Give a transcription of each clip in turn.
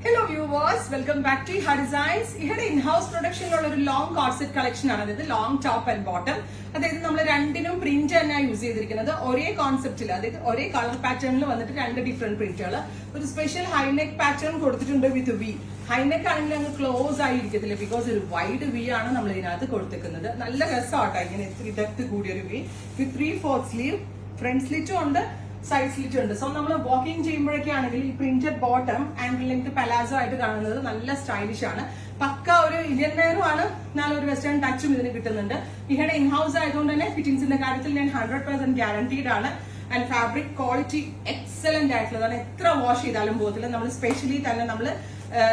Hello viewers, welcome back to ഹാ designs. ഇവിടെ in house പ്രൊഡക്ഷനിലുള്ള ഒരു ലോങ് കോർസെറ്റ് കളക്ഷൻ ആണ്. അതായത് ലോങ് ടോപ്പ് ആൻഡ് ബോട്ടം. അതായത് നമ്മൾ രണ്ടിനും പ്രിന്റ് തന്നെയാണ് യൂസ് ചെയ്തിരിക്കുന്നത്. ഒരേ കോൺസെപ്റ്റിൽ, അതായത് ഒരേ കളർ പാറ്റേണിൽ വന്നിട്ട് രണ്ട് ഡിഫറെന്റ് പ്രിന്റുകൾ. ഒരു സ്പെഷ്യൽ ഹൈനെക്ക് പാറ്റേൺ കൊടുത്തിട്ടുണ്ട് വിത്ത് വി. ഹൈനെക്ക് ആണെങ്കിൽ അങ്ങ് ക്ലോസ് ആയിരിക്കത്തില്ല, ബിക്കോസ് ഒരു വൈഡ് വി ആണ് നമ്മൾ ഇതിനകത്ത് കൊടുത്തിരിക്കുന്നത്. നല്ല രസമാട്ടോ, ഇങ്ങനെ ഡെപ്ത് കൂടിയൊരു വി വിത്ത് 3/4 സ്ലീവ്. ഫ്രണ്ട് സ്ലിറ്റും ഉണ്ട്, സൈഡ് സ്ലിറ്റ് ഉണ്ട്. സോ നമ്മൾ വാക്കിംഗ് ചെയ്യുമ്പോഴൊക്കെ ആണെങ്കിൽ ഈ printed bottom and length palazzo ആയിട്ട് കാണുന്നത് നല്ല സ്റ്റൈലിഷ് ആണ്. പക്ക ഒരു ഇന്ത്യൻ വെയറും ആണ്, എന്നാൽ ഒരു വെസ്റ്റേൺ ടച്ചും ഇതിന് കിട്ടുന്നുണ്ട്. ഇവിടെ ഇൻഹൗസ് ആയതുകൊണ്ട് തന്നെ ഫിറ്റിംഗ്സിന്റെ കാര്യത്തിൽ ഞാൻ 100% ഗ്യാരണ്ടീഡ് ആണ്. ആൻഡ് ഫാബ്രിക് ക്വാളിറ്റി എക്സലന്റ് ആയിട്ടുള്ളതാണ്. എത്ര വാഷ് ചെയ്താലും പോകത്തില്ല. നമ്മൾ സ്പെഷ്യലി തന്നെ നമ്മൾ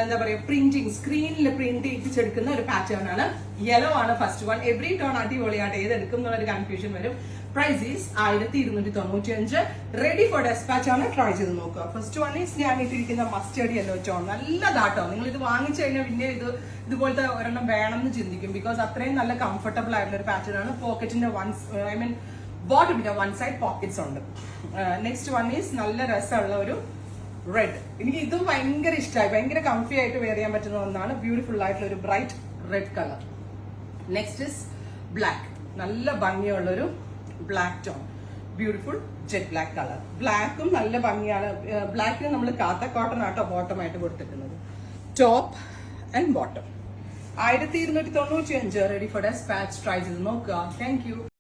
എന്താ പറയുക, പ്രിന്റിങ് സ്ക്രീനിൽ പ്രിന്റ് ചെയ്യിപ്പിച്ചെടുക്കുന്ന ഒരു പാറ്റേൺ ആണ്. യെല്ലോ ആണ് ഫസ്റ്റ് വൺ. എവറി ടോൺ അടിപൊളിയായിട്ട് ഏതെടുക്കും എന്നുള്ളൊരു കൺഫ്യൂഷൻ വരും. Price is 1295. Ready for dispatch ആണ്. ട്രൈ ചെയ്ത് നോക്കുക. ഫസ്റ്റ് വൺ ഈസ് ഞാൻ ഇട്ടിരിക്കുന്ന മസ്റ്റേർഡ് യെല്ലോ ടോൺ. നല്ലതാട്ടോ. നിങ്ങൾ ഇത് വാങ്ങിച്ചു കഴിഞ്ഞാൽ പിന്നെ ഇതുപോലത്തെ ഒരെണ്ണം വേണമെന്ന് ചിന്തിക്കും. ബിക്കോസ് അത്രയും നല്ല കംഫർട്ടബിൾ ആയിട്ടുള്ള ഒരു പാറ്റേൺ ആണ്. പോക്കറ്റിന്റെ ബോട്ടമിന്റെ വൺ സൈഡ് പോക്കറ്റ്സ് ഉണ്ട്. നെക്സ്റ്റ് വൺ ഈസ് നല്ല രസമുള്ള ഒരു റെഡ്. എനിക്ക് ഇതും ഭയങ്കര ഇഷ്ടമായി. ഭയങ്കര കംഫി ആയിട്ട് വെയർ ചെയ്യാൻ പറ്റുന്ന ഒന്നാണ്. ബ്യൂട്ടിഫുൾ ആയിട്ടുള്ള ഒരു bright red colour. Next is black. നല്ല ഭംഗിയുള്ളൊരു black tone. Beautiful jet black colour. ബ്ലാക്കും നല്ല ഭംഗിയാണ്. ബ്ലാക്കിന് നമ്മൾ കാത്ത കോട്ടൺ ആട്ടോ ബോട്ടം ആയിട്ട് കൊടുത്തിരിക്കുന്നത്. Top and bottom 1295. Ready for dispatch. Try ചെയ്ത് നോക്കുക. Thank U.